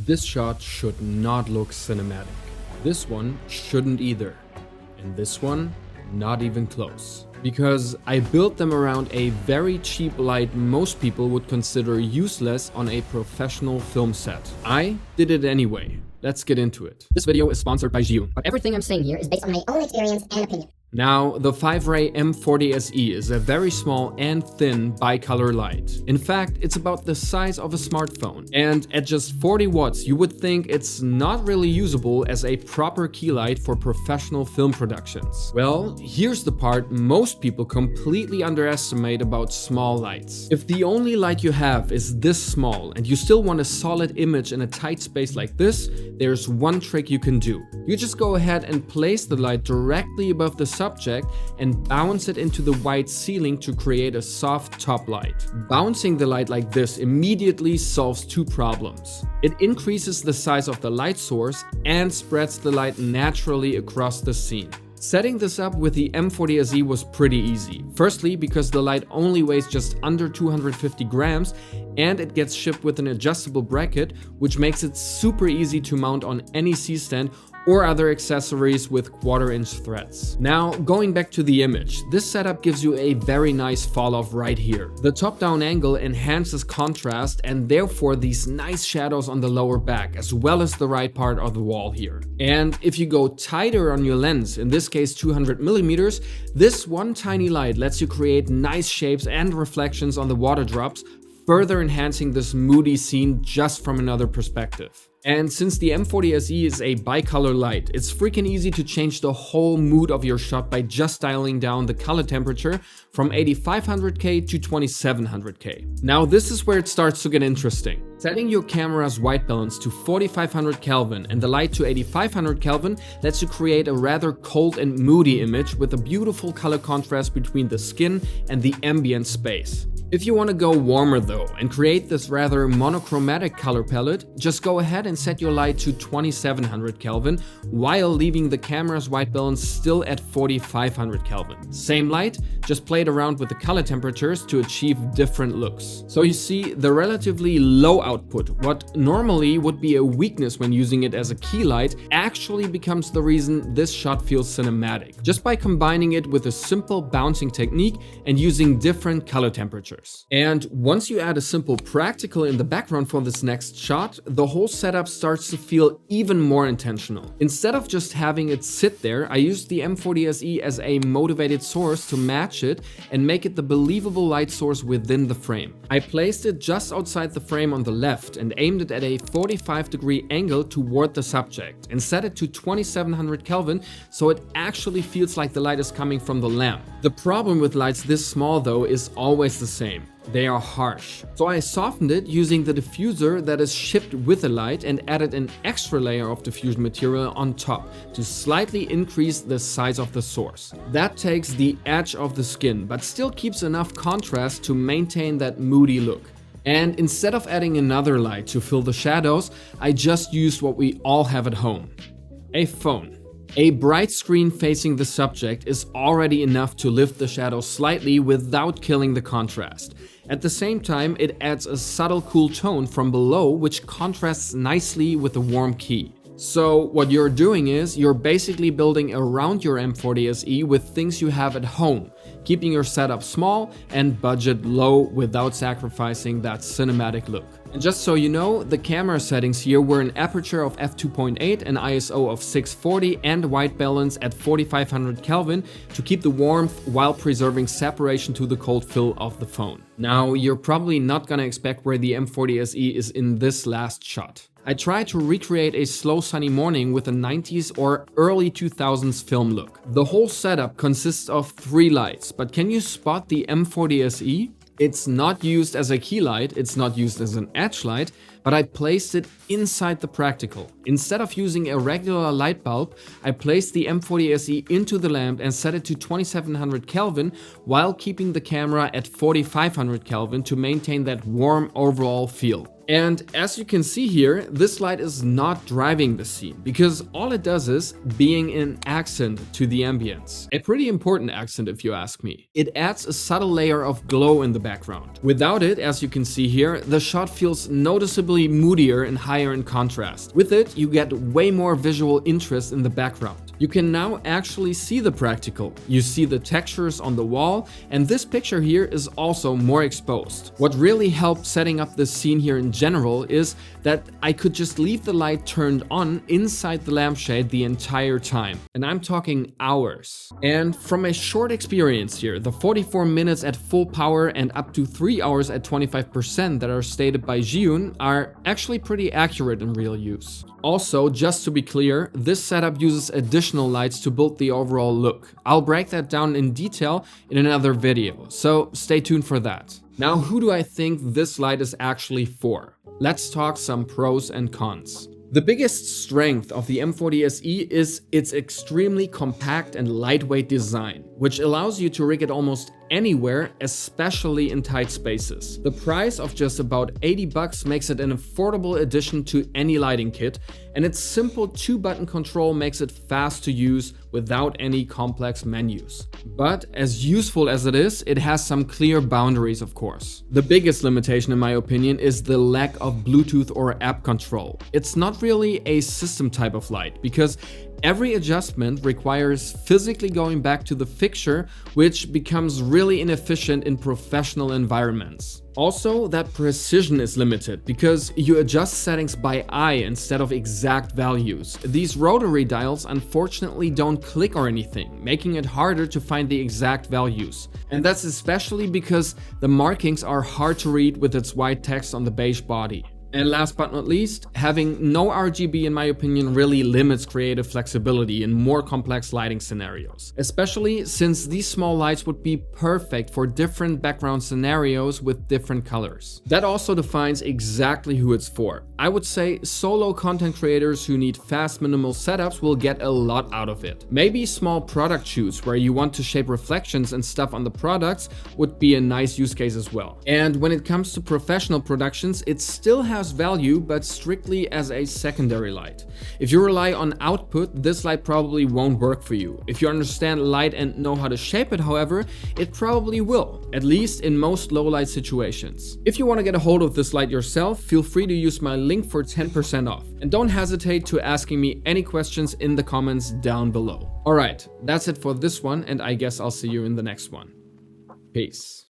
This shot should not look cinematic. This one shouldn't either. And this one, not even close. Because I built them around a very cheap light most people would consider useless on a professional film set. I did it anyway. Let's get into it. This video is sponsored by ZHIYUN, but Everything I'm saying here is based on my own experience and opinion. Now, the Fiveray M40SE is a very small and thin bicolor light. In fact, it's about the size of a smartphone. And at just 40 watts, you would think it's not really usable as a proper key light for professional film productions. Well, here's the part most people completely underestimate about small lights. If the only light you have is this small and you still want a solid image in a tight space like this, there's one trick you can do. You just go ahead and place the light directly above the subject and bounce it into the white ceiling to create a soft top light. Bouncing the light like this immediately solves two problems. It increases the size of the light source and spreads the light naturally across the scene. Setting this up with the M40SE was pretty easy. Firstly, because the light only weighs just under 250 grams and it gets shipped with an adjustable bracket, which makes it super easy to mount on any C-stand or other accessories with 1/4-inch threads. Now, going back to the image, this setup gives you a very nice fall off right here. The top-down angle enhances contrast and therefore these nice shadows on the lower back, as well as the right part of the wall here. And if you go tighter on your lens, in this case 200mm, this one tiny light lets you create nice shapes and reflections on the water drops, further enhancing this moody scene just from another perspective. And since the M40SE is a bicolor light, it's freaking easy to change the whole mood of your shot by just dialing down the color temperature from 8500K to 2700K. Now this is where it starts to get interesting. Setting your camera's white balance to 4500 Kelvin and the light to 8500 Kelvin lets you create a rather cold and moody image with a beautiful color contrast between the skin and the ambient space. If you want to go warmer though and create this rather monochromatic color palette, just go ahead and set your light to 2700 Kelvin while leaving the camera's white balance still at 4500 Kelvin. Same light, just played around with the color temperatures to achieve different looks. So you see, the relatively low output, what normally would be a weakness when using it as a key light, actually becomes the reason this shot feels cinematic, just by combining it with a simple bouncing technique and using different color temperatures. And once you add a simple practical in the background for this next shot, the whole setup starts to feel even more intentional. Instead of just having it sit there, I used the M40SE as a motivated source to match it and make it the believable light source within the frame. I placed it just outside the frame on the left and aimed it at a 45-degree angle toward the subject and set it to 2700 Kelvin so it actually feels like the light is coming from the lamp. The problem with lights this small though is always the same. They are harsh. So I softened it using the diffuser that is shipped with the light and added an extra layer of diffusion material on top to slightly increase the size of the source. That takes the edge of the skin, but still keeps enough contrast to maintain that moody look. And instead of adding another light to fill the shadows, I just used what we all have at home: a phone. A bright screen facing the subject is already enough to lift the shadow slightly without killing the contrast. At the same time, it adds a subtle cool tone from below which contrasts nicely with the warm key. So what you're doing is you're basically building around your M40SE with things you have at home, keeping your setup small and budget low without sacrificing that cinematic look. And just so you know, the camera settings here were an aperture of f2.8, an ISO of 640 and white balance at 4500 Kelvin to keep the warmth while preserving separation to the cold fill of the phone. Now, you're probably not gonna expect where the M40SE is in this last shot. I tried to recreate a slow sunny morning with a 90s or early 2000s film look. The whole setup consists of 3 lights, but can you spot the M40SE? It's not used as a key light, it's not used as an edge light, but I placed it inside the practical. Instead of using a regular light bulb, I placed the M40SE into the lamp and set it to 2700 Kelvin while keeping the camera at 4500 Kelvin to maintain that warm overall feel. And as you can see here, this light is not driving the scene because all it does is being an accent to the ambience. A pretty important accent if you ask me. It adds a subtle layer of glow in the background. Without it, as you can see here, the shot feels noticeably moodier and higher in contrast. With it, you get way more visual interest in the background. You can now actually see the practical. You see the textures on the wall, and this picture here is also more exposed. What really helped setting up this scene here in general is that I could just leave the light turned on inside the lampshade the entire time. And I'm talking hours. And from a short experience here, the 44 minutes at full power and up to 3 hours at 25% that are stated by ZHIYUN are actually pretty accurate in real use. Also, just to be clear, this setup uses additional lights to build the overall look. I'll break that down in detail in another video, so stay tuned for that. Now, who do I think this light is actually for? Let's talk some pros and cons. The biggest strength of the M40SE is its extremely compact and lightweight design, which allows you to rig it almost anywhere, especially in tight spaces. The price of just about $80 makes it an affordable addition to any lighting kit, and its simple 2-button control makes it fast to use without any complex menus. But as useful as it is, it has some clear boundaries, of course. The biggest limitation, in my opinion, is the lack of Bluetooth or app control. It's not really a system type of light because every adjustment requires physically going back to the fixture, which becomes really inefficient in professional environments. Also, that precision is limited because you adjust settings by eye instead of exact values. These rotary dials unfortunately don't click or anything, making it harder to find the exact values. And that's especially because the markings are hard to read with its white text on the beige body. And last but not least, having no RGB in my opinion really limits creative flexibility in more complex lighting scenarios. Especially since these small lights would be perfect for different background scenarios with different colors. That also defines exactly who it's for. I would say solo content creators who need fast minimal setups will get a lot out of it. Maybe small product shoots where you want to shape reflections and stuff on the products would be a nice use case as well. And when it comes to professional productions, it still has value, but strictly as a secondary light. If you rely on output, this light probably won't work for you. If you understand light and know how to shape it, however, it probably will, at least in most low light situations. If you want to get a hold of this light yourself, feel free to use my link for 10% off. And don't hesitate to asking me any questions in the comments down below. Alright, that's it for this one, and I guess I'll see you in the next one. Peace.